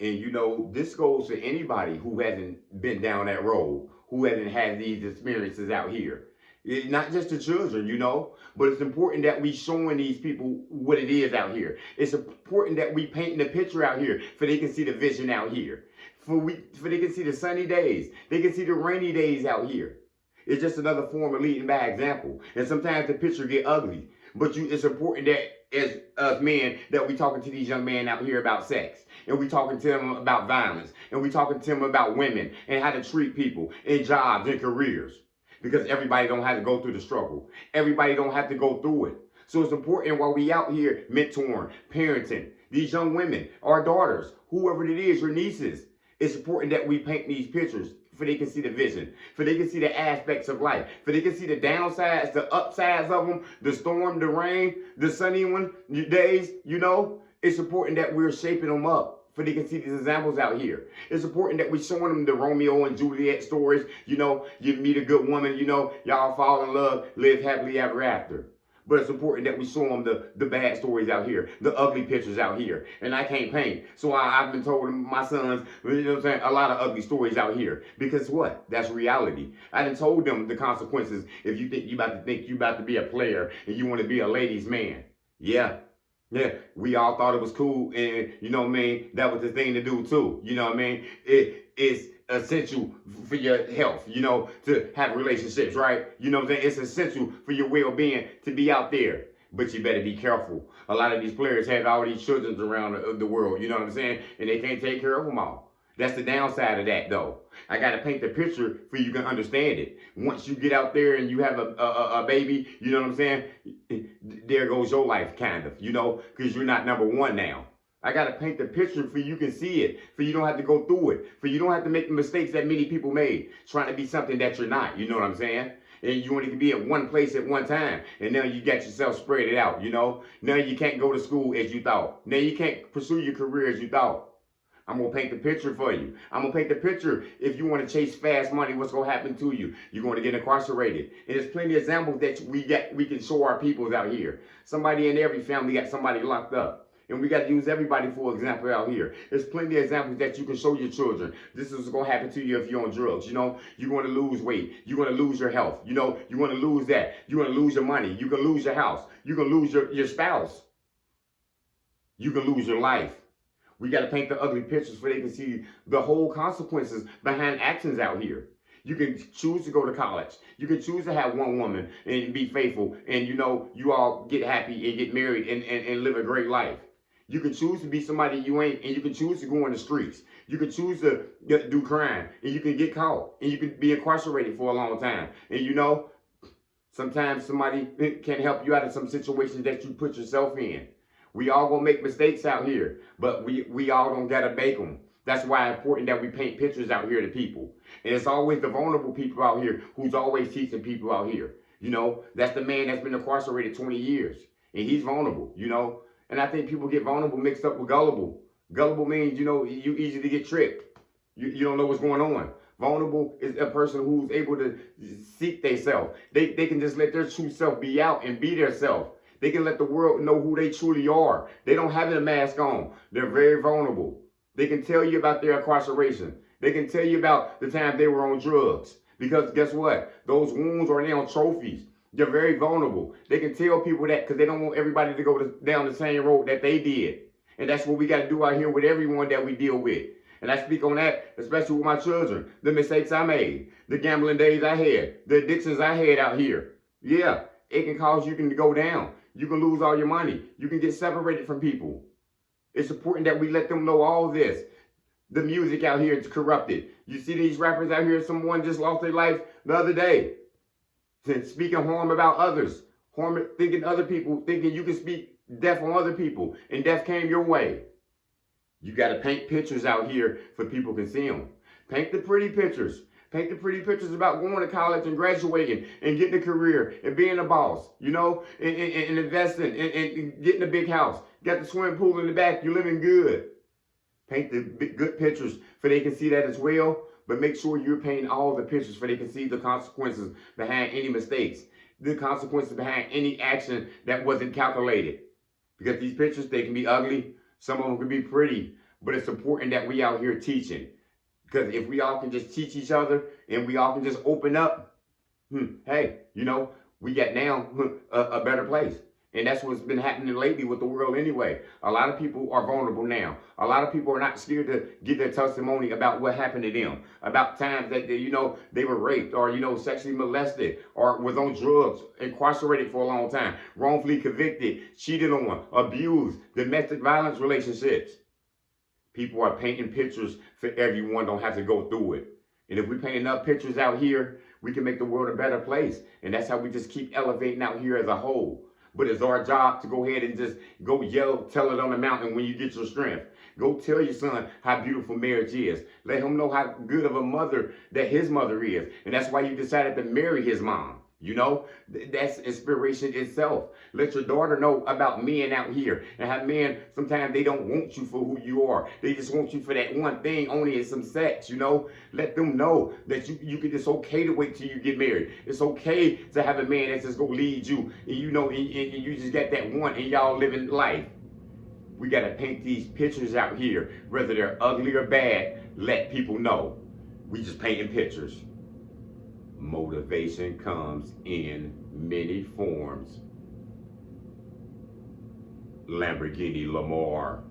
And you know, this goes to anybody who hasn't been down that road, who hasn't had these experiences out here. Not just the children, you know, but it's important that we showing these people what it is out here. It's important that we painting the picture out here for they can see the vision out here. For they can see the sunny days. They can see the rainy days out here. It's just another form of leading by example. And sometimes the picture get ugly. But it's important that as us men that we talking to these young men out here about sex. And we talking to them about violence. And we talking to them about women and how to treat people in jobs and careers. Because everybody don't have to go through the struggle. Everybody don't have to go through it. So it's important while we out here mentoring, parenting, these young women, our daughters, whoever it is, your nieces. It's important that we paint these pictures for they can see the vision, for they can see the aspects of life, for they can see the downsides, the upsides of them, the storm, the rain, the sunny days, you know. It's important that we're shaping them up for they can see these examples out here. It's important that we're showing them the Romeo and Juliet stories. You know, you meet a good woman, you know, y'all fall in love, live happily ever after. But it's important that we show them the bad stories out here, the ugly pictures out here. And I can't paint. So I've been told my sons, you know what I'm saying, a lot of ugly stories out here. Because what? That's reality. I done told them the consequences if you think you about to be a player and you want to be a ladies' man. Yeah. Yeah, we all thought it was cool, and you know what I mean, that was the thing to do too. You know what I mean? It's essential for your health, you know, to have relationships, right? You know what I'm saying? It's essential for your well-being to be out there. But you better be careful. A lot of these players have all these children around the world, you know what I'm saying? And they can't take care of them all. That's the downside of that, though. I got to paint the picture for you can understand it. Once you get out there and you have a baby, you know what I'm saying? There goes your life, kind of, you know, because you're not number one now. I got to paint the picture for you can see it, for you don't have to go through it, for you don't have to make the mistakes that many people made, trying to be something that you're not, you know what I'm saying? And you only can be at one place at one time. And now you got yourself spread it out, you know? Now you can't go to school as you thought. Now you can't pursue your career as you thought. I'm going to paint the picture for you. I'm going to paint the picture. If you want to chase fast money, what's going to happen to you? You're going to get incarcerated. And there's plenty of examples that we can show our peoples out here. Somebody in every family got somebody locked up. And we got to use everybody for example out here. There's plenty of examples that you can show your children. This is what's going to happen to you if you're on drugs. You know, you're going to lose weight. You're going to lose your health. You know, you're going to lose that. You're going to lose your money. You can lose your house. You can lose your spouse. You can lose your life. We got to paint the ugly pictures so they can see the whole consequences behind actions out here. You can choose to go to college. You can choose to have one woman and be faithful. And, you know, you all get happy and get married and live a great life. You can choose to be somebody you ain't, and you can choose to go in the streets. You can choose to do crime, and you can get caught, and you can be incarcerated for a long time. And, you know, sometimes somebody can help you out of some situations that you put yourself in. We all gonna make mistakes out here, but we all gonna gotta make them. That's why it's important that we paint pictures out here to people. And it's always the vulnerable people out here who's always teaching people out here. You know, that's the man that's been incarcerated 20 years, and he's vulnerable, you know. And I think people get vulnerable mixed up with gullible. Gullible means, you know, you easy to get tricked. You don't know what's going on. Vulnerable is a person who's able to seek their self. They can just let their true self be out and be their self. They can let the world know who they truly are. They don't have a mask on. They're very vulnerable. They can tell you about their incarceration. They can tell you about the time they were on drugs. Because guess what? Those wounds are now trophies. They're very vulnerable. They can tell people that because they don't want everybody to go down the same road that they did. And that's what we got to do out here with everyone that we deal with. And I speak on that, especially with my children. The mistakes I made. The gambling days I had. The addictions I had out here. Yeah, it can cause you to go down. You can lose all your money. You can get separated from people. It's important that we let them know all this. The music out here is corrupted. You see these rappers out here, someone just lost their life the other day. Speaking harm about others. Thinking other people, thinking you can speak death on other people. And death came your way. You got to paint pictures out here for people can see them. Paint the pretty pictures. Paint the pretty pictures about going to college and graduating and getting a career and being a boss, you know, and investing and getting a big house. Got the swimming pool in the back. You're living good. Paint the good pictures for they can see that as well. But make sure you're painting all the pictures for they can see the consequences behind any mistakes. The consequences behind any action that wasn't calculated. Because these pictures, they can be ugly. Some of them can be pretty. But it's important that we out here teaching. Because if we all can just teach each other and we all can just open up, hey, we got now a better place. And that's what's been happening lately with the world anyway. A lot of people are vulnerable now. A lot of people are not scared to give their testimony about what happened to them, about times that they were raped or sexually molested or was on drugs, incarcerated for a long time, wrongfully convicted, cheated on, abused, domestic violence relationships. People are painting pictures for everyone, don't have to go through it. And if we paint enough pictures out here, we can make the world a better place. And that's how we just keep elevating out here as a whole. But it's our job to go ahead and just go yell, tell it on the mountain when you get your strength. Go tell your son how beautiful marriage is. Let him know how good of a mother that his mother is. And that's why you decided to marry his mom. That's inspiration itself. Let your daughter know about men out here and how men, sometimes they don't want you for who you are. They just want you for that one thing only, is some sex, Let them know that it's okay to wait till you get married. It's okay to have a man that's just gonna lead you and and you just got that one and y'all living life. We gotta paint these pictures out here, whether they're ugly or bad, let people know. We just painting pictures. Motivation comes in many forms. Lamborghini Lamar.